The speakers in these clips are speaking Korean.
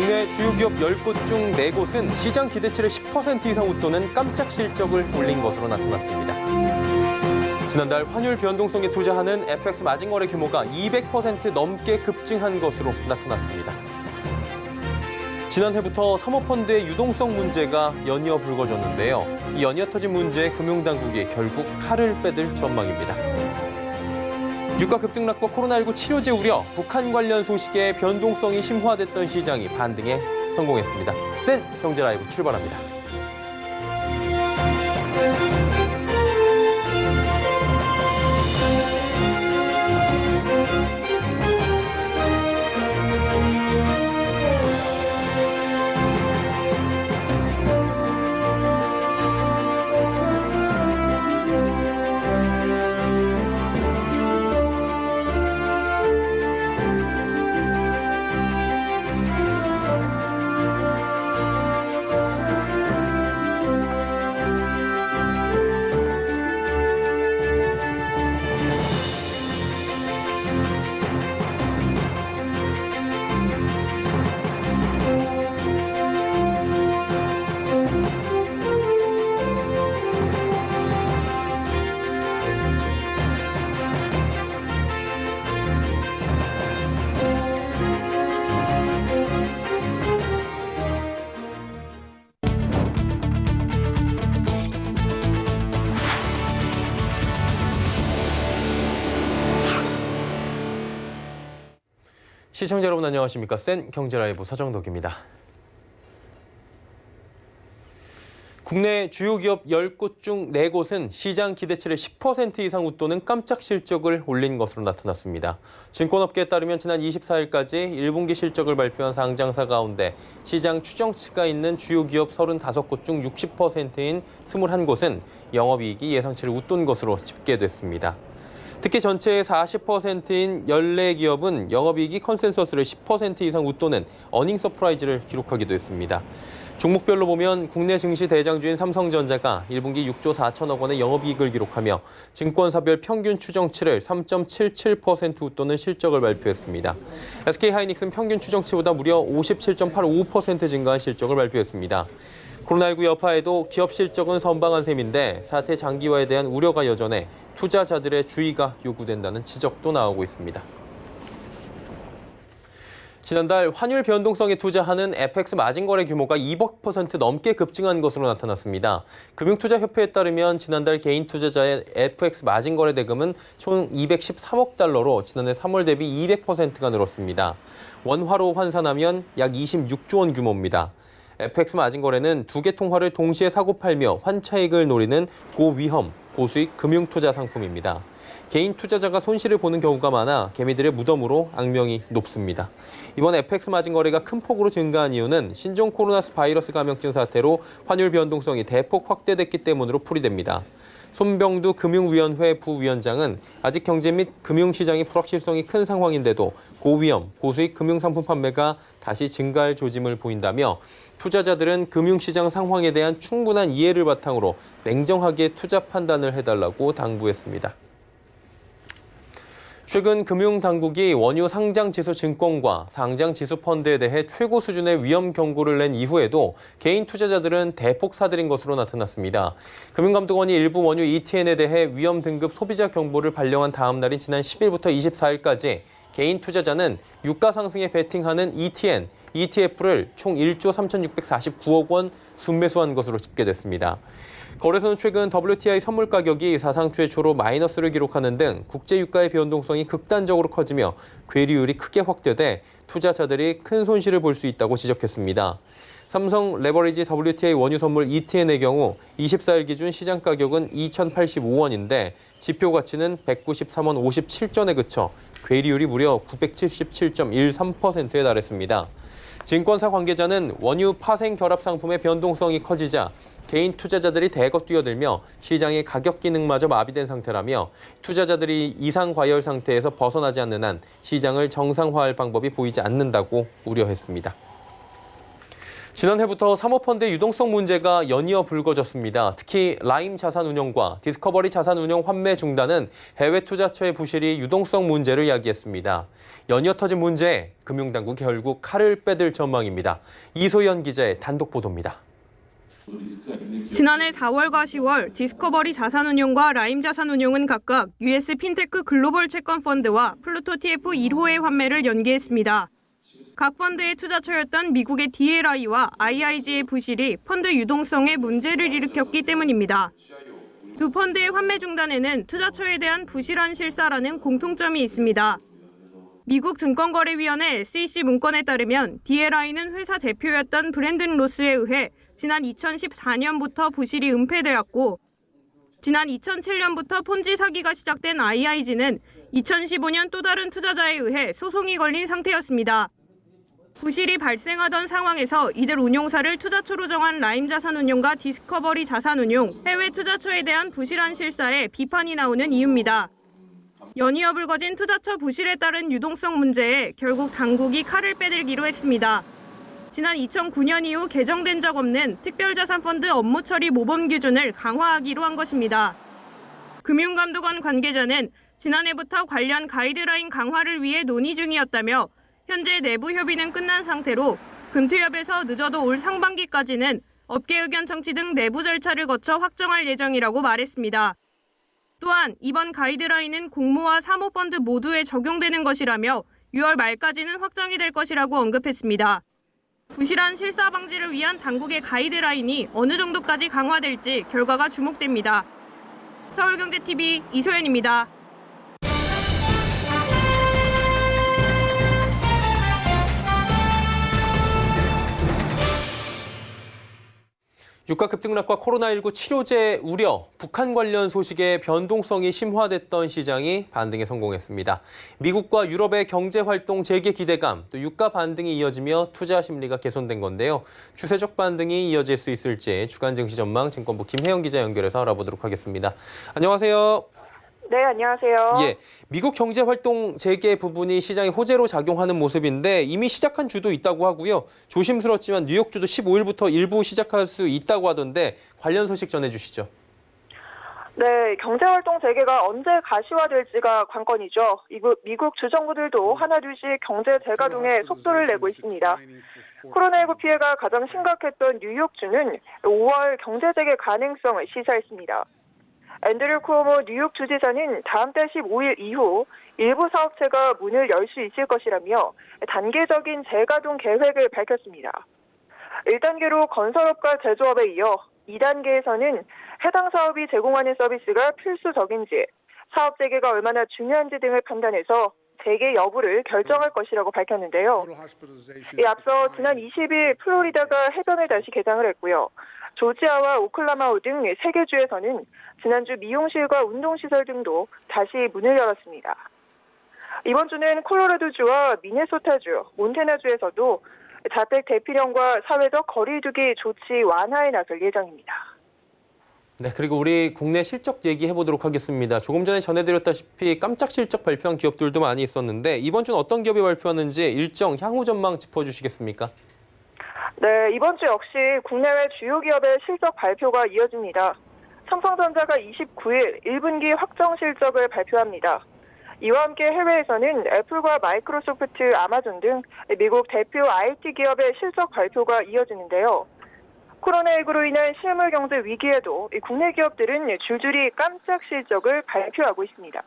국내 주요 기업 10곳 중 4곳은 시장 기대치를 10% 이상 웃도는 깜짝 실적을 올린 것으로 나타났습니다. 지난달 환율 변동성에 투자하는 FX 마진 거래 규모가 200% 넘게 급증한 것으로 나타났습니다. 지난해부터 사모펀드의 유동성 문제가 연이어 불거졌는데요. 이 연이어 터진 문제에 금융당국이 결국 칼을 빼들 전망입니다. 유가 급등락과 코로나19 치료제 우려, 북한 관련 소식에 변동성이 심화됐던 시장이 반등에 성공했습니다. 센 경제 라이브 출발합니다. 시청자 여러분 안녕하십니까? 센 경제라이브 서정덕입니다. 국내 주요 기업 10곳 중 4곳은 시장 기대치를 10% 이상 웃도는 깜짝 실적을 올린 것으로 나타났습니다. 증권업계에 따르면 지난 24일까지 1분기 실적을 발표한 상장사 가운데 시장 추정치가 있는 주요 기업 35곳 중 60%인 21곳은 영업이익이 예상치를 웃돈 것으로 집계됐습니다. 특히 전체의 40%인 14기업은 영업이익이 컨센서스를 10% 이상 웃도는 어닝 서프라이즈를 기록하기도 했습니다. 종목별로 보면 국내 증시 대장주인 삼성전자가 1분기 6조 4천억 원의 영업이익을 기록하며 증권사별 평균 추정치를 3.77% 웃도는 실적을 발표했습니다. SK하이닉스는 평균 추정치보다 무려 57.85% 증가한 실적을 발표했습니다. 코로나19 여파에도 기업 실적은 선방한 셈인데 사태 장기화에 대한 우려가 여전해 투자자들의 주의가 요구된다는 지적도 나오고 있습니다. 지난달 환율 변동성에 투자하는 FX 마진 거래 규모가 200% 넘게 급증한 것으로 나타났습니다. 금융투자협회에 따르면 지난달 개인 투자자의 FX 마진 거래 대금은 총 213억 달러로 지난해 3월 대비 200%가 늘었습니다. 원화로 환산하면 약 26조 원 규모입니다. FX 마진 거래는 2개 통화를 동시에 사고 팔며 환차익을 노리는 고위험, 고수익 금융투자 상품입니다. 개인 투자자가 손실을 보는 경우가 많아 개미들의 무덤으로 악명이 높습니다. 이번 FX 마진 거래가 큰 폭으로 증가한 이유는 신종 코로나 바이러스 감염증 사태로 환율 변동성이 대폭 확대됐기 때문으로 풀이됩니다. 손병두 금융위원회 부위원장은 아직 경제 및 금융시장의 불확실성이 큰 상황인데도 고위험, 고수익 금융상품 판매가 다시 증가할 조짐을 보인다며 투자자들은 금융시장 상황에 대한 충분한 이해를 바탕으로 냉정하게 투자 판단을 해달라고 당부했습니다. 최근 금융당국이 원유 상장지수 증권과 상장지수 펀드에 대해 최고 수준의 위험 경고를 낸 이후에도 개인 투자자들은 대폭 사들인 것으로 나타났습니다. 금융감독원이 일부 원유 ETN에 대해 위험 등급 소비자 경보를 발령한 다음 날인 지난 10일부터 24일까지 개인 투자자는 유가 상승에 베팅하는 ETN, ETF를 총 1조 3,649억 원 순매수한 것으로 집계됐습니다. 거래소는 최근 WTI 선물 가격이 사상 최초로 마이너스를 기록하는 등 국제 유가의 변동성이 극단적으로 커지며 괴리율이 크게 확대돼 투자자들이 큰 손실을 볼 수 있다고 지적했습니다. 삼성 레버리지 WTI 원유 선물 ETN의 경우 24일 기준 시장 가격은 2,085원인데 지표 가치는 193원 57전에 그쳐 괴리율이 무려 977.13%에 달했습니다. 증권사 관계자는 원유 파생 결합 상품의 변동성이 커지자 개인 투자자들이 대거 뛰어들며 시장의 가격 기능마저 마비된 상태라며 투자자들이 이상 과열 상태에서 벗어나지 않는 한 시장을 정상화할 방법이 보이지 않는다고 우려했습니다. 지난해부터 사모펀드의 유동성 문제가 연이어 불거졌습니다. 특히 라임 자산운용과 디스커버리 자산운용 환매 중단은 해외 투자처의 부실이 유동성 문제를 야기했습니다. 연이어 터진 문제에 금융당국이 결국 칼을 빼들 전망입니다. 이소연 기자의 단독 보도입니다. 지난해 4월과 10월 디스커버리 자산운용과 라임 자산운용은 각각 US 핀테크 글로벌 채권 펀드와 플루토 TF 1호의 환매를 연기했습니다. 각 펀드의 투자처였던 미국의 DLI와 IIG의 부실이 펀드 유동성에 문제를 일으켰기 때문입니다. 두 펀드의 환매 중단에는 투자처에 대한 부실한 실사라는 공통점이 있습니다. 미국 증권거래위원회 SEC 문건에 따르면 DLI는 회사 대표였던 브랜든 로스에 의해 지난 2014년부터 부실이 은폐되었고 지난 2007년부터 폰지 사기가 시작된 IIG는 2015년 또 다른 투자자에 의해 소송이 걸린 상태였습니다. 부실이 발생하던 상황에서 이들 운용사를 투자처로 정한 라임 자산운용과 디스커버리 자산운용, 해외 투자처에 대한 부실한 실사에 비판이 나오는 이유입니다. 연이어 불거진 투자처 부실에 따른 유동성 문제에 결국 당국이 칼을 빼들기로 했습니다. 지난 2009년 이후 개정된 적 없는 특별자산펀드 업무 처리 모범 기준을 강화하기로 한 것입니다. 금융감독원 관계자는 지난해부터 관련 가이드라인 강화를 위해 논의 중이었다며 현재 내부 협의는 끝난 상태로 금투협에서 늦어도 올 상반기까지는 업계 의견 청취 등 내부 절차를 거쳐 확정할 예정이라고 말했습니다. 또한 이번 가이드라인은 공모와 사모펀드 모두에 적용되는 것이라며 6월 말까지는 확정이 될 것이라고 언급했습니다. 부실한 실사 방지를 위한 당국의 가이드라인이 어느 정도까지 강화될지 결과가 주목됩니다. 서울경제TV 이소연입니다. 유가 급등락과 코로나19 치료제 우려, 북한 관련 소식에 변동성이 심화됐던 시장이 반등에 성공했습니다. 미국과 유럽의 경제활동 재개 기대감, 또 유가 반등이 이어지며 투자 심리가 개선된 건데요. 추세적 반등이 이어질 수 있을지 주간 증시 전망 증권부 김혜영 기자 연결해서 알아보도록 하겠습니다. 안녕하세요. 네, 안녕하세요. 예, 미국 경제활동 재개 부분이 시장에 호재로 작용하는 모습인데 이미 시작한 주도 있다고 하고요. 조심스럽지만 뉴욕주도 15일부터 일부 시작할 수 있다고 하던데 관련 소식 전해주시죠. 네, 경제활동 재개가 언제 가시화될지가 관건이죠. 미국 주정부들도 하나둘씩 경제 재가동에 속도를 내고 있습니다. 코로나19 피해가 가장 심각했던 뉴욕주는 5월 경제 재개 가능성을 시사했습니다. 앤드류 쿠오모 뉴욕 주지사는 다음 달 15일 이후 일부 사업체가 문을 열 수 있을 것이라며 단계적인 재가동 계획을 밝혔습니다. 1단계로 건설업과 제조업에 이어 2단계에서는 해당 사업이 제공하는 서비스가 필수적인지, 사업 재개가 얼마나 중요한지 등을 판단해서 재개 여부를 결정할 것이라고 밝혔는데요. 앞서 지난 20일 플로리다가 해변을 다시 개장을 했고요. 조지아와 오클라호마 등 3개 주에서는 지난주 미용실과 운동시설 등도 다시 문을 열었습니다. 이번 주는 콜로라도주와 미네소타주, 몬태나주에서도 자택 대피령과 사회적 거리두기 조치 완화에 나설 예정입니다. 네, 그리고 우리 국내 실적 얘기해보도록 하겠습니다. 조금 전에 전해드렸다시피 깜짝 실적 발표한 기업들도 많이 있었는데 이번 주는 어떤 기업이 발표하는지 일정 향후 전망 짚어주시겠습니까? 네, 이번 주 역시 국내외 주요 기업의 실적 발표가 이어집니다. 삼성전자가 29일 1분기 확정 실적을 발표합니다. 이와 함께 해외에서는 애플과 마이크로소프트, 아마존 등 미국 대표 IT 기업의 실적 발표가 이어지는데요. 코로나19로 인한 실물 경제 위기에도 국내 기업들은 줄줄이 깜짝 실적을 발표하고 있습니다.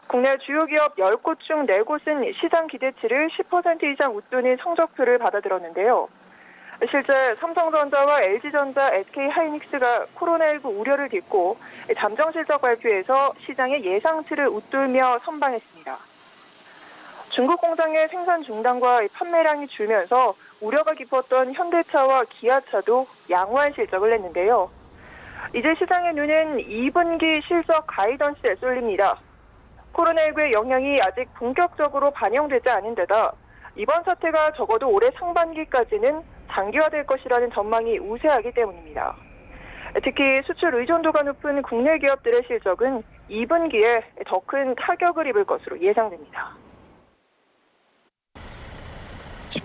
국내 주요 기업 10곳 중 4곳은 시장 기대치를 10% 이상 웃도는 성적표를 받아들었는데요. 실제 삼성전자와 LG전자, SK하이닉스가 코로나19 우려를 딛고 잠정 실적 발표에서 시장의 예상치를 웃돌며 선방했습니다. 중국 공장의 생산 중단과 판매량이 줄면서 우려가 깊었던 현대차와 기아차도 양호한 실적을 냈는데요. 이제 시장의 눈은 2분기 실적 가이던스에 쏠립니다. 코로나19의 영향이 아직 본격적으로 반영되지 않은 데다 이번 사태가 적어도 올해 상반기까지는 장기화될 것이라는 전망이 우세하기 때문입니다. 특히 수출 의존도가 높은 국내 기업들의 실적은 2분기에 더 큰 타격을 입을 것으로 예상됩니다.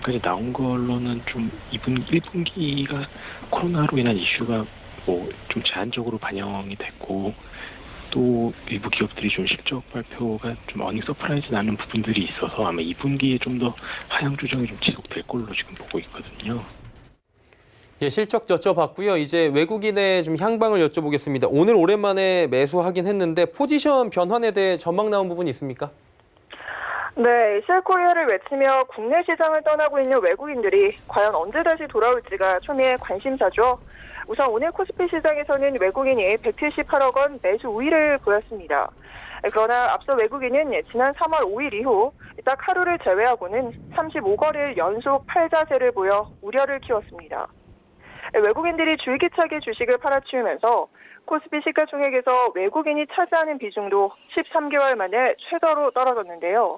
지금까지 나온 걸로는 좀 1분기가 코로나로 인한 이슈가 뭐 좀 제한적으로 반영이 됐고 또 일부 기업들이 좀 실적 발표가 좀 어닝 서프라이즈 나는 부분들이 있어서 아마 2분기에 좀 더 하향 조정이 좀 지속될 걸로 지금 보고 있거든요. 예, 실적 여쭤봤고요. 이제 외국인의 좀 향방을 여쭤보겠습니다. 오늘 오랜만에 매수하긴 했는데 포지션 변환에 대해 전망 나온 부분이 있습니까? 네, 에이시아코리아를 외치며 국내 시장을 떠나고 있는 외국인들이 과연 언제 다시 돌아올지가 초미의 관심사죠. 우선 오늘 코스피 시장에서는 외국인이 178억 원 매수 우위를 보였습니다. 그러나 앞서 외국인은 지난 3월 5일 이후 딱 하루를 제외하고는 35거래일 연속 팔자세를 보여 우려를 키웠습니다. 외국인들이 줄기차게 주식을 팔아치우면서 코스피 시가총액에서 외국인이 차지하는 비중도 13개월 만에 최저로 떨어졌는데요.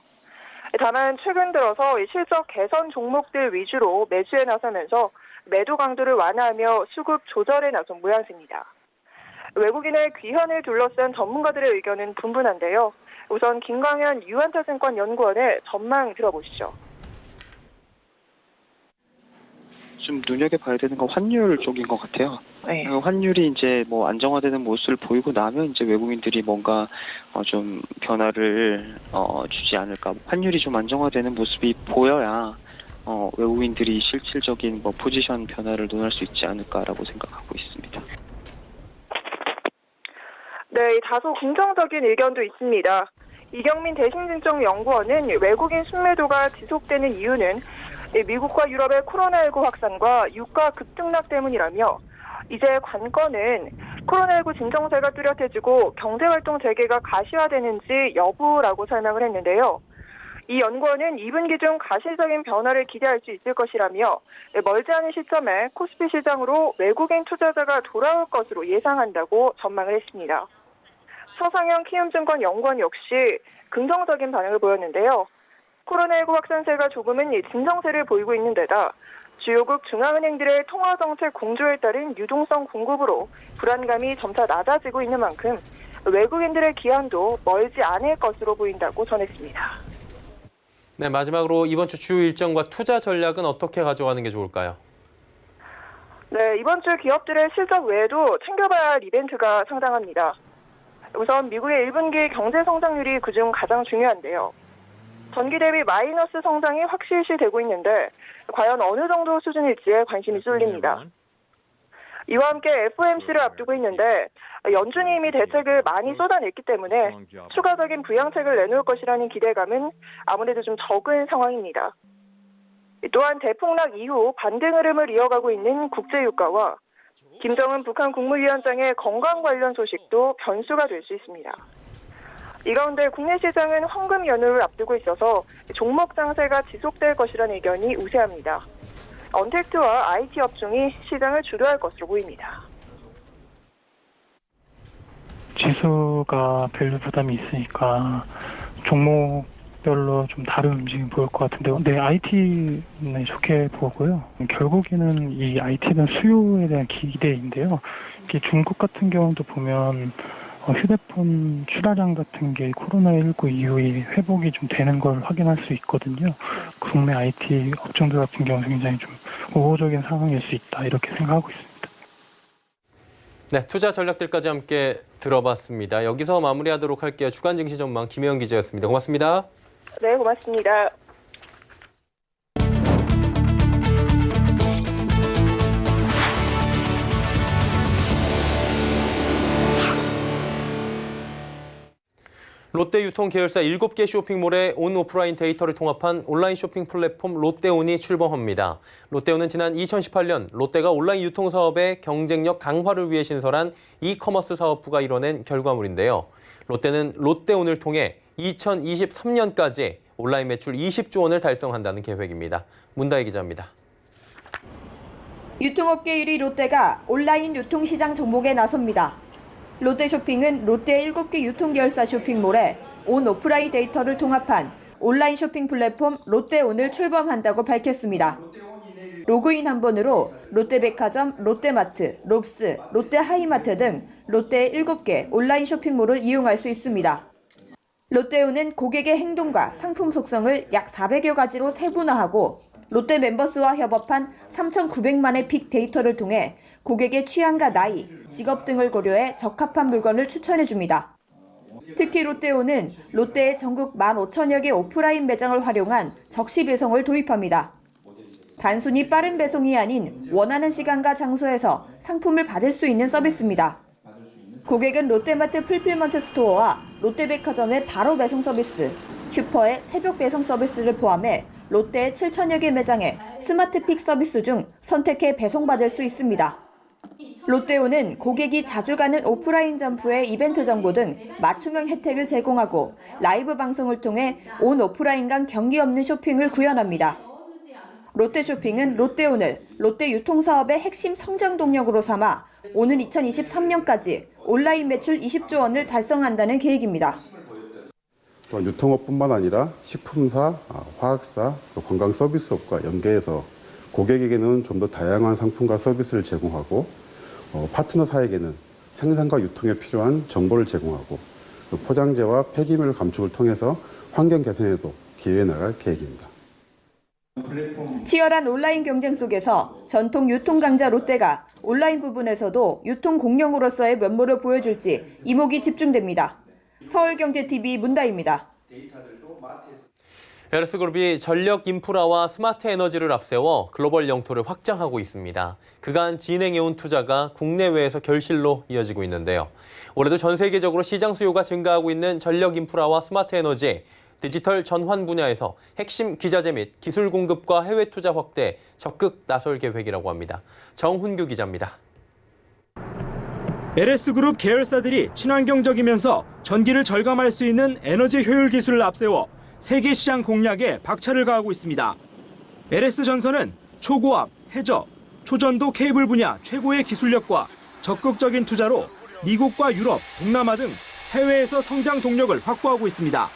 다만 최근 들어서 실적 개선 종목들 위주로 매수에 나서면서 매도 강도를 완화하며 수급 조절에 나선 모양새입니다. 외국인의 귀환을 둘러싼 전문가들의 의견은 분분한데요. 우선 김광현 유한타증권 연구원의 전망 들어보시죠. 좀 눈여겨봐야 되는 건 환율 쪽인 것 같아요. 네. 환율이 이제 뭐 안정화되는 모습을 보이고 나면 이제 외국인들이 뭔가 좀 변화를 주지 않을까. 환율이 좀 안정화되는 모습이 보여야 외국인들이 실질적인 뭐 포지션 변화를 논할 수 있지 않을까라고 생각하고 있습니다. 네, 다소 긍정적인 의견도 있습니다. 이경민 대신증권연구원은 외국인 순매도가 지속되는 이유는 미국과 유럽의 코로나19 확산과 유가 급등락 때문이라며 이제 관건은 코로나19 진정세가 뚜렷해지고 경제활동 재개가 가시화되는지 여부라고 설명을 했는데요. 이 연구원은 2분기 중 가시적인 변화를 기대할 수 있을 것이라며 멀지 않은 시점에 코스피 시장으로 외국인 투자자가 돌아올 것으로 예상한다고 전망을 했습니다. 서상영 키움증권 연구원 역시 긍정적인 반응을 보였는데요. 코로나19 확산세가 조금은 진정세를 보이고 있는 데다 주요국 중앙은행들의 통화정책 공조에 따른 유동성 공급으로 불안감이 점차 낮아지고 있는 만큼 외국인들의 기한도 멀지 않을 것으로 보인다고 전했습니다. 네, 마지막으로 이번 주 주요 일정과 투자 전략은 어떻게 가져가는 게 좋을까요? 네, 이번 주 기업들의 실적 외에도 챙겨봐야 할 이벤트가 상당합니다. 우선 미국의 1분기 경제 성장률이 그중 가장 중요한데요. 전기 대비 마이너스 성장이 확실시되고 있는데 과연 어느 정도 수준일지에 관심이 쏠립니다. 이와 함께 FOMC를 앞두고 있는데 연준이 이미 대책을 많이 쏟아냈기 때문에 추가적인 부양책을 내놓을 것이라는 기대감은 아무래도 좀 적은 상황입니다. 또한 대폭락 이후 반등 흐름을 이어가고 있는 국제유가와 김정은 북한 국무위원장의 건강 관련 소식도 변수가 될 수 있습니다. 이 가운데 국내 시장은 황금 연휴를 앞두고 있어서 종목 장세가 지속될 것이라는 의견이 우세합니다. 언택트와 IT 업종이 시장을 주도할 것으로 보입니다. 지수가 밸류 부담이 있으니까 종목별로 좀 다른 움직임이 보일 것 같은데요. 네, IT는 좋게 보고요. 결국에는 이 IT는 수요에 대한 기대인데요. 이게 중국 같은 경우도 보면 휴대폰 출하량 같은 게 코로나19 이후에 회복이 좀 되는 걸 확인할 수 있거든요. 국내 IT 업종들 같은 경우는 굉장히 좀 우호적인 상황일 수 있다 이렇게 생각하고 있습니다. 네, 투자 전략들까지 함께 들어봤습니다. 여기서 마무리하도록 할게요. 주간 증시 전망 김혜영 기자였습니다. 고맙습니다. 네, 고맙습니다. 롯데 유통 계열사 7개 쇼핑몰의 온 오프라인 데이터를 통합한 온라인 쇼핑 플랫폼 롯데온이 출범합니다. 롯데온은 지난 2018년 롯데가 온라인 유통 사업의 경쟁력 강화를 위해 신설한 이커머스 사업부가 이뤄낸 결과물인데요. 롯데는 롯데온을 통해 2023년까지 온라인 매출 20조 원을 달성한다는 계획입니다. 문다혜 기자입니다. 유통업계 1위 롯데가 온라인 유통시장 정복에 나섭니다. 롯데쇼핑은 롯데 7개 유통계열사 쇼핑몰에 온 오프라인 데이터를 통합한 온라인 쇼핑 플랫폼 롯데온을 출범한다고 밝혔습니다. 로그인 한 번으로 롯데백화점, 롯데마트, 롭스, 롯데하이마트 등 롯데 7개 온라인 쇼핑몰을 이용할 수 있습니다. 롯데온은 고객의 행동과 상품 속성을 약 400여 가지로 세분화하고 롯데 멤버스와 협업한 3,900만의 빅데이터를 통해 고객의 취향과 나이, 직업 등을 고려해 적합한 물건을 추천해줍니다. 특히 롯데온은 롯데의 전국 15,000여 개 오프라인 매장을 활용한 적시 배송을 도입합니다. 단순히 빠른 배송이 아닌 원하는 시간과 장소에서 상품을 받을 수 있는 서비스입니다. 고객은 롯데마트 풀필먼트 스토어와 롯데백화점의 바로 배송 서비스, 슈퍼의 새벽 배송 서비스를 포함해 롯데의 7,000여 개 매장에 스마트픽 서비스 중 선택해 배송받을 수 있습니다. 롯데온은 고객이 자주 가는 오프라인 점포의 이벤트 정보 등 맞춤형 혜택을 제공하고 라이브 방송을 통해 온 오프라인 간 경계 없는 쇼핑을 구현합니다. 롯데쇼핑은 롯데온을 롯데 유통사업의 핵심 성장 동력으로 삼아 오는 2023년까지 온라인 매출 20조 원을 달성한다는 계획입니다. 또한 유통업뿐만 아니라 식품사, 화학사, 관광 서비스업과 연계해서 고객에게는 좀 더 다양한 상품과 서비스를 제공하고 파트너사에게는 생산과 유통에 필요한 정보를 제공하고 포장재와 폐기물 감축을 통해서 환경 개선에도 기여해 나갈 계획입니다. 치열한 온라인 경쟁 속에서 전통 유통 강자 롯데가 온라인 부분에서도 유통 공룡으로서의 면모를 보여줄지 이목이 집중됩니다. 서울경제TV 문다입니다. LS그룹이 전력 인프라와 스마트 에너지를 앞세워 글로벌 영토를 확장하고 있습니다. 그간 진행해온 투자가 국내외에서 결실로 이어지고 있는데요. 올해도 전 세계적으로 시장 수요가 증가하고 있는 전력 인프라와 스마트 에너지, 디지털 전환 분야에서 핵심 기자재 및 기술 공급과 해외 투자 확대에 적극 나설 계획이라고 합니다. 정훈규 기자입니다. LS그룹 계열사들이 친환경적이면서 전기를 절감할 수 있는 에너지 효율 기술을 앞세워 세계 시장 공략에 박차를 가하고 있습니다. LS전선은 초고압, 해저, 초전도 케이블 분야 최고의 기술력과 적극적인 투자로 미국과 유럽, 동남아 등 해외에서 성장 동력을 확보하고 있습니다.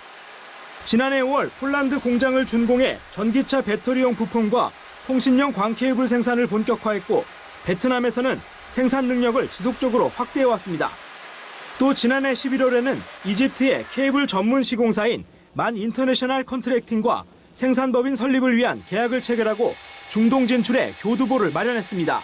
지난해 5월 폴란드 공장을 준공해 전기차 배터리용 부품과 통신용 광 케이블 생산을 본격화했고 베트남에서는 생산 능력을 지속적으로 확대해왔습니다. 또 지난해 11월에는 이집트의 케이블 전문 시공사인 만 인터내셔널 컨트랙팅과 생산법인 설립을 위한 계약을 체결하고 중동 진출에 교두보를 마련했습니다.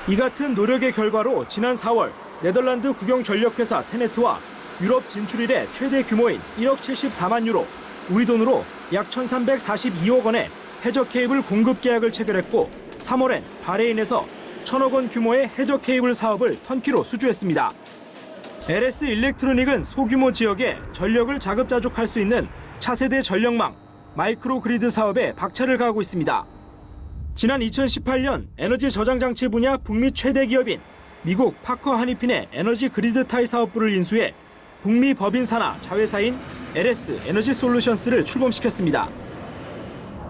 이 같은 노력의 결과로 지난 4월 네덜란드 국영전력회사 테네트와 유럽 진출 이래 최대 규모인 1억 74만 유로, 우리 돈으로 약 1,342억 원의 해저 케이블 공급 계약을 체결했고 3월엔 바레인에서 1,000억 원 규모의 해저 케이블 사업을 턴키로 수주했습니다. LS 일렉트로닉은 소규모 지역에 전력을 자급자족할 수 있는 차세대 전력망, 마이크로 그리드 사업에 박차를 가하고 있습니다. 지난 2018년 에너지 저장 장치 분야 북미 최대 기업인 미국 파커 하니핀의 에너지 그리드 타이 사업부를 인수해 북미 법인 산하 자회사인 LS 에너지 솔루션스를 출범시켰습니다.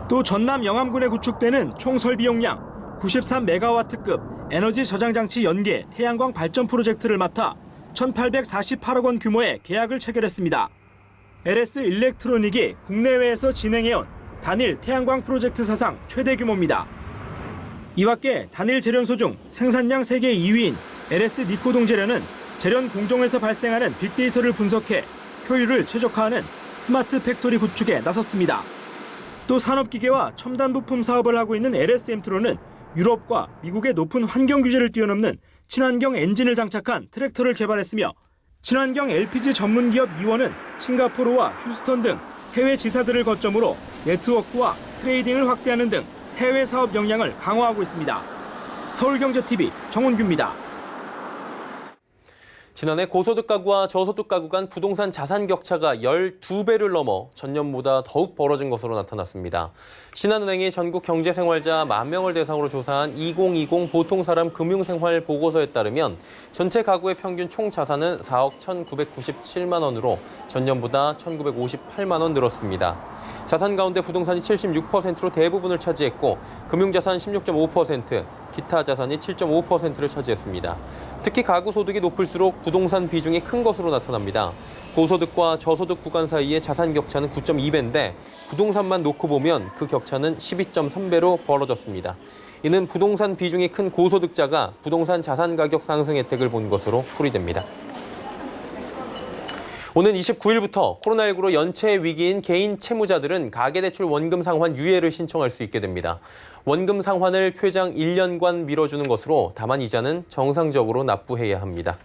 또 전남 영암군에 구축되는 총 설비 용량 93메가와트급 에너지 저장 장치 연계 태양광 발전 프로젝트를 맡아 1,848억 원 규모의 계약을 체결했습니다. LS 일렉트로닉이 국내외에서 진행해온 단일 태양광 프로젝트 사상 최대 규모입니다. 이 밖에 단일 재련소 중 생산량 세계 2위인 LS 니코동 재련은 재련 공정에서 발생하는 빅데이터를 분석해 효율을 최적화하는 스마트 팩토리 구축에 나섰습니다. 또 산업기계와 첨단 부품 사업을 하고 있는 LS 엠트로는 유럽과 미국의 높은 환경 규제를 뛰어넘는 친환경 엔진을 장착한 트랙터를 개발했으며 친환경 LPG 전문 기업 이원은 싱가포르와 휴스턴 등 해외 지사들을 거점으로 네트워크와 트레이딩을 확대하는 등 해외 사업 역량을 강화하고 있습니다. 서울경제TV 정훈규입니다. 지난해 고소득 가구와 저소득 가구 간 부동산 자산 격차가 12배를 넘어 전년보다 더욱 벌어진 것으로 나타났습니다. 신한은행이 전국 경제생활자 10,000명을 대상으로 조사한 2020 보통사람 금융생활 보고서에 따르면 전체 가구의 평균 총 자산은 4억 1,997만 원으로 전년보다 1,958만 원 늘었습니다. 자산 가운데 부동산이 76%로 대부분을 차지했고 금융자산 16.5%, 기타 자산이 7.5%를 차지했습니다. 특히 가구 소득이 높을수록 부동산 비중이 큰 것으로 나타납니다. 고소득과 저소득 구간 사이의 자산 격차는 9.2배인데 부동산만 놓고 보면 그 격차는 12.3배로 벌어졌습니다. 이는 부동산 비중이 큰 고소득자가 부동산 자산 가격 상승 혜택을 본 것으로 풀이됩니다. 오는 29일부터 코로나19로 연체 위기인 개인 채무자들은 가계대출 원금 상환 유예를 신청할 수 있게 됩니다. 원금 상환을 최장 1년간 미뤄주는 것으로 다만 이자는 정상적으로 납부해야 합니다.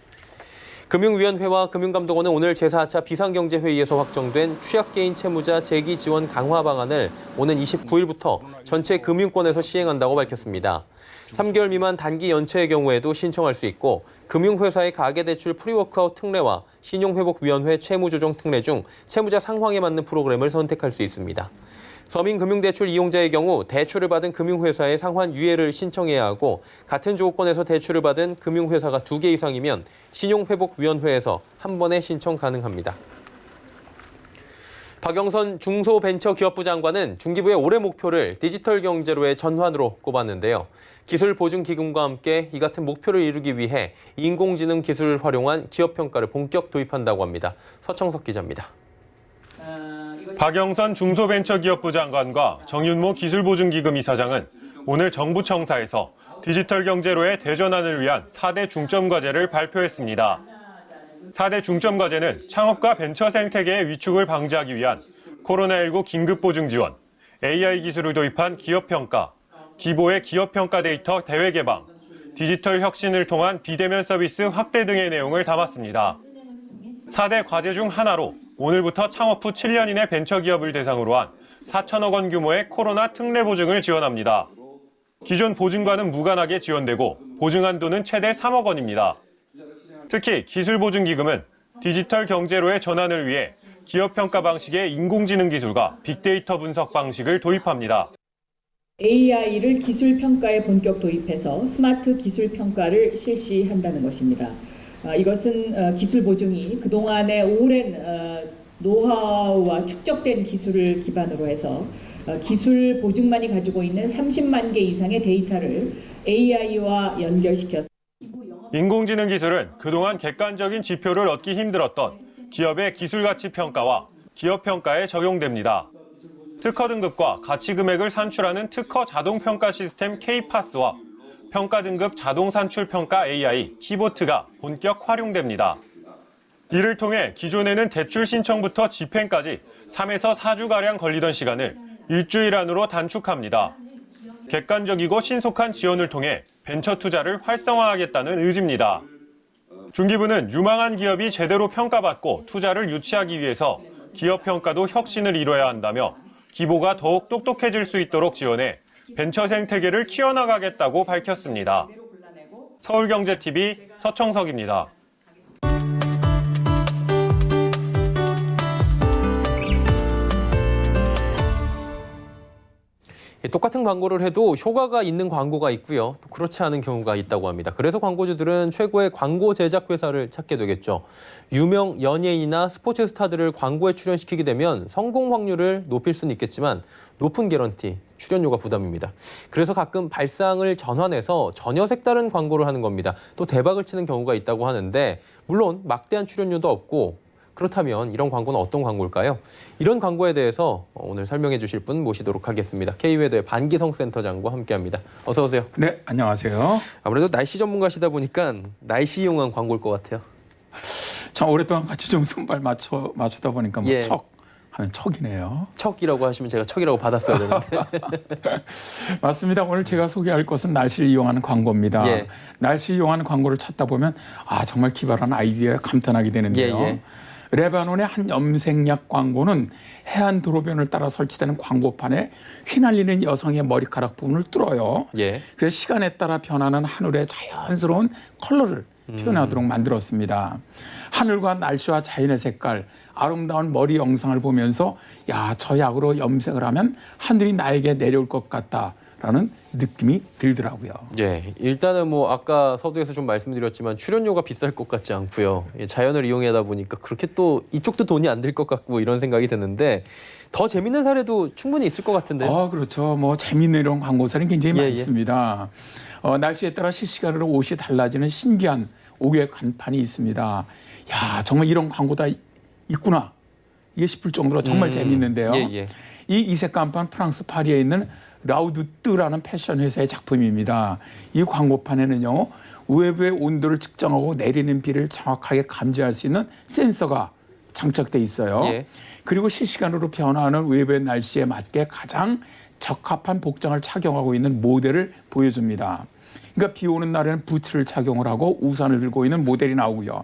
금융위원회와 금융감독원은 오늘 제4차 비상경제회의에서 확정된 취약개인 채무자 재기 지원 강화 방안을 오는 29일부터 전체 금융권에서 시행한다고 밝혔습니다. 3개월 미만 단기 연체의 경우에도 신청할 수 있고 금융회사의 가계대출 프리워크아웃 특례와 신용회복위원회 채무조정 특례 중 채무자 상황에 맞는 프로그램을 선택할 수 있습니다. 서민금융대출 이용자의 경우 대출을 받은 금융회사에 상환 유예를 신청해야 하고 같은 조건에서 대출을 받은 금융회사가 2개 이상이면 신용회복위원회에서 한 번에 신청 가능합니다. 박영선 중소벤처기업부 장관은 중기부의 올해 목표를 디지털 경제로의 전환으로 꼽았는데요. 기술보증기금과 함께 이 같은 목표를 이루기 위해 인공지능 기술을 활용한 기업평가를 본격 도입한다고 합니다. 서청석 기자입니다. 박영선 중소벤처기업부 장관과 정윤모 기술보증기금 이사장은 오늘 정부 청사에서 디지털 경제로의 대전환을 위한 4대 중점과제를 발표했습니다. 4대 중점과제는 창업과 벤처 생태계의 위축을 방지하기 위한 코로나19 긴급보증 지원, AI 기술을 도입한 기업평가, 기보의 기업평가 데이터 대외 개방, 디지털 혁신을 통한 비대면 서비스 확대 등의 내용을 담았습니다. 4대 과제 중 하나로 오늘부터 창업 후 7년 이내 벤처기업을 대상으로 한 4천억 원 규모의 코로나 특례 보증을 지원합니다. 기존 보증과는 무관하게 지원되고 보증 한도는 최대 3억 원입니다. 특히 기술보증기금은 디지털 경제로의 전환을 위해 기업평가 방식의 인공지능 기술과 빅데이터 분석 방식을 도입합니다. AI를 기술평가에 본격 도입해서 스마트 기술평가를 실시한다는 것입니다. 이것은 기술보증이 그동안의 오랜 노하우와 축적된 기술을 기반으로 해서 기술보증만이 가지고 있는 30만 개 이상의 데이터를 AI와 연결시켜서 인공지능 기술은 그동안 객관적인 지표를 얻기 힘들었던 기업의 기술가치 평가와 기업평가에 적용됩니다. 특허 등급과 가치 금액을 산출하는 특허 자동평가 시스템 K-PASS와 평가 등급 자동 산출 평가 AI 키보트가 본격 활용됩니다. 이를 통해 기존에는 대출 신청부터 집행까지 3에서 4주가량 걸리던 시간을 일주일 안으로 단축합니다. 객관적이고 신속한 지원을 통해 벤처 투자를 활성화하겠다는 의지입니다. 중기부는 유망한 기업이 제대로 평가받고 투자를 유치하기 위해서 기업 평가도 혁신을 이뤄야 한다며 기보가 더욱 똑똑해질 수 있도록 지원해 벤처 생태계를 키워나가겠다고 밝혔습니다. 서울경제TV 서청석입니다. 똑같은 광고를 해도 효과가 있는 광고가 있고요. 또 그렇지 않은 경우가 있다고 합니다. 그래서 광고주들은 최고의 광고 제작 회사를 찾게 되겠죠. 유명 연예인이나 스포츠 스타들을 광고에 출연시키게 되면 성공 확률을 높일 수는 있겠지만 높은 개런티, 출연료가 부담입니다. 그래서 가끔 발상을 전환해서 전혀 색다른 광고를 하는 겁니다. 또 대박을 치는 경우가 있다고 하는데 물론 막대한 출연료도 없고 그렇다면 이런 광고는 어떤 광고일까요? 이런 광고에 대해서 오늘 설명해 주실 분 모시도록 하겠습니다. K웨더의 반기성 센터장과 함께합니다. 어서 오세요. 네, 안녕하세요. 아무래도 날씨 전문가시다 보니까 날씨용한 광고일 것 같아요. 참 오랫동안 같이 좀 손발 맞추다 보니까 뭐 척 하면 척이네요. 척이라고 하시면 제가 척이라고 받았어야 되는데. 맞습니다. 오늘 제가 소개할 것은 날씨를 이용하는 광고입니다. 날씨 이용하는 광고를 찾다 보면 정말 기발한 아이디어에 감탄하게 되는데요. 레바논의 한 염색약 광고는 해안 도로변을 따라 설치되는 광고판에 휘날리는 여성의 머리카락 부분을 뚫어요. 그래서 시간에 따라 변하는 하늘의 자연스러운 컬러를 표현하도록 만들었습니다. 하늘과 날씨와 자연의 색깔, 아름다운 머리 영상을 보면서 저 약으로 염색을 하면 하늘이 나에게 내려올 것 같다라는 느낌이 들더라고요. 일단은 뭐 아까 서두에서 좀 말씀드렸지만 출연료가 비쌀 것 같지 않고요. 자연을 이용하다 보니까 그렇게 또 이쪽도 돈이 안 들 것 같고 이런 생각이 드는데 더 재밌는 사례도 충분히 있을 것 같은데요. 그렇죠. 뭐 재밌는 이런 광고 사례는 굉장히 많습니다. 날씨에 따라 실시간으로 옷이 달라지는 신기한 옥외 간판이 있습니다. 정말 이런 광고다 있구나 이게 싶을 정도로 정말 재밌는데요. 이 이색 간판 프랑스 파리에 있는 라우드뜨라는 패션 회사의 작품입니다. 이 광고판에는요, 외부의 온도를 측정하고 내리는 비를 정확하게 감지할 수 있는 센서가 장착돼 있어요. 예. 그리고 실시간으로 변화하는 외부의 날씨에 맞게 가장 적합한 복장을 착용하고 있는 모델을 보여줍니다. 그러니까 비 오는 날에는 부츠를 착용을 하고 우산을 들고 있는 모델이 나오고요.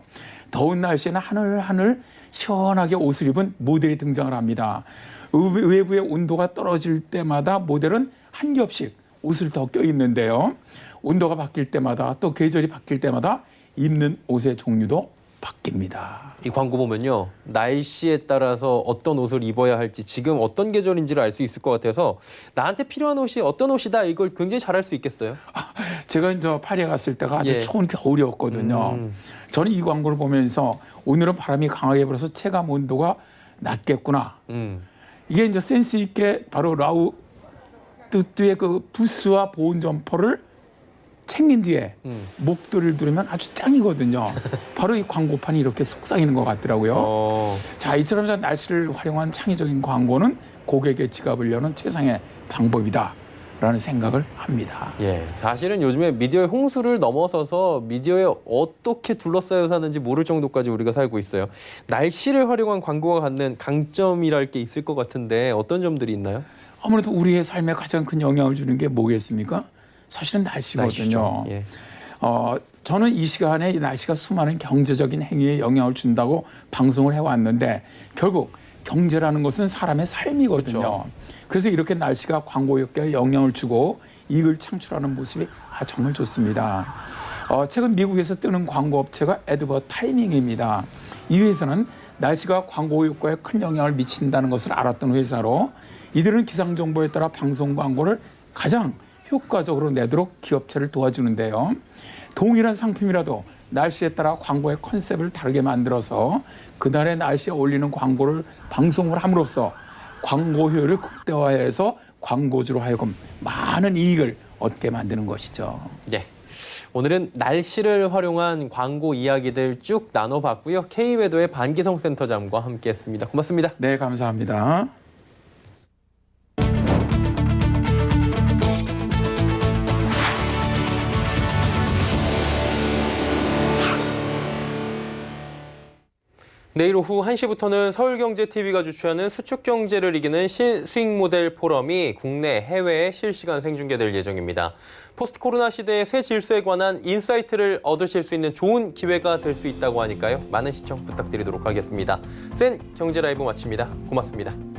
더운 날씨에는 하늘하늘 시원하게 옷을 입은 모델이 등장을 합니다. 외부의 온도가 떨어질 때마다 모델은 한 겹씩 옷을 더 껴입는데요. 온도가 바뀔 때마다 또 계절이 바뀔 때마다 입는 옷의 종류도 바뀝니다. 이 광고 보면요. 날씨에 따라서 어떤 옷을 입어야 할지 지금 어떤 계절인지를 알 수 있을 것 같아서 나한테 필요한 옷이 어떤 옷이다 이걸 굉장히 잘할 수 있겠어요. 제가 이제 파리에 갔을 때가 아주 예. 추운 겨울이었거든요. 저는 이 광고를 보면서 오늘은 바람이 강하게 불어서 체감 온도가 낮겠구나. 이게 이제 센스 있게 바로 라우 뚜뚜의 그 부스와 보온 점퍼를 챙긴 뒤에 목도리를 두르면 아주 짱이거든요. 바로 이 광고판이 이렇게 속삭이는 것 같더라고요. 자, 이처럼 날씨를 활용한 창의적인 광고는 고객의 지갑을 여는 최상의 방법이다라는 생각을 합니다. 예, 사실은 요즘에 미디어의 홍수를 넘어서서 미디어에 어떻게 둘러싸여 사는지 모를 정도까지 우리가 살고 있어요. 날씨를 활용한 광고가 갖는 강점이랄 게 있을 것 같은데 어떤 점들이 있나요? 아무래도 우리의 삶에 가장 큰 영향을 주는 게 뭐겠습니까? 사실은 날씨거든요. 예. 저는 이 시간에 이 날씨가 수많은 경제적인 행위에 영향을 준다고 방송을 해왔는데 결국 경제라는 것은 사람의 삶이거든요. 그렇죠. 그래서 이렇게 날씨가 광고업계에 영향을 주고 이익을 창출하는 모습이 정말 좋습니다. 최근 미국에서 뜨는 광고업체가 애드버타이밍입니다. 이 회사는 날씨가 광고 효과에 큰 영향을 미친다는 것을 알았던 회사로 이들은 기상 정보에 따라 방송 광고를 가장 효과적으로 내도록 기업체를 도와주는데요. 동일한 상품이라도 날씨에 따라 광고의 컨셉을 다르게 만들어서 그날의 날씨에 어울리는 광고를 방송을 함으로써 광고 효율을 극대화해서 광고주로 하여금 많은 이익을 얻게 만드는 것이죠. 예. 오늘은 날씨를 활용한 광고 이야기들 쭉 나눠봤고요. K웨더의 반기성 센터장과 함께했습니다. 고맙습니다. 네, 감사합니다. 내일 오후 1시부터는 서울경제TV가 주최하는 수축경제를 이기는 수익 모델 포럼이 국내, 해외에 실시간 생중계될 예정입니다. 포스트 코로나 시대의 새 질서에 관한 인사이트를 얻으실 수 있는 좋은 기회가 될 수 있다고 하니까요. 많은 시청 부탁드리도록 하겠습니다. 센 경제 라이브 마칩니다. 고맙습니다.